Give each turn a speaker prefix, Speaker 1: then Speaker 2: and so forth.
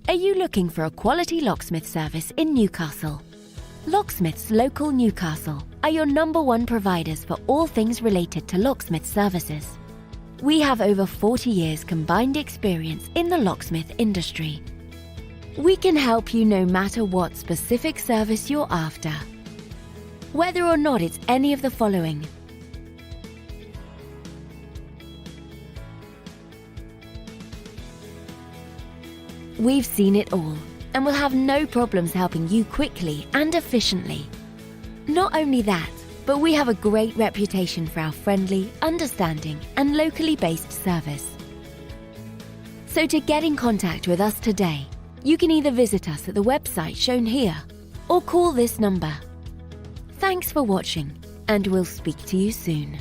Speaker 1: Are you looking for a quality locksmith service in Newcastle? Locksmiths Local Newcastle are your #1 providers for all things related to locksmith services. We have over 40 years combined experience in the locksmith industry. We can help you no matter what specific service you're after. Whether or not it's any of the following: we've seen it all and will have no problems helping you quickly and efficiently. Not only that, but we have a great reputation for our friendly, understanding and locally based service. So to get in contact with us today, you can either visit us at the website shown here or call this number. Thanks for watching, and we'll speak to you soon.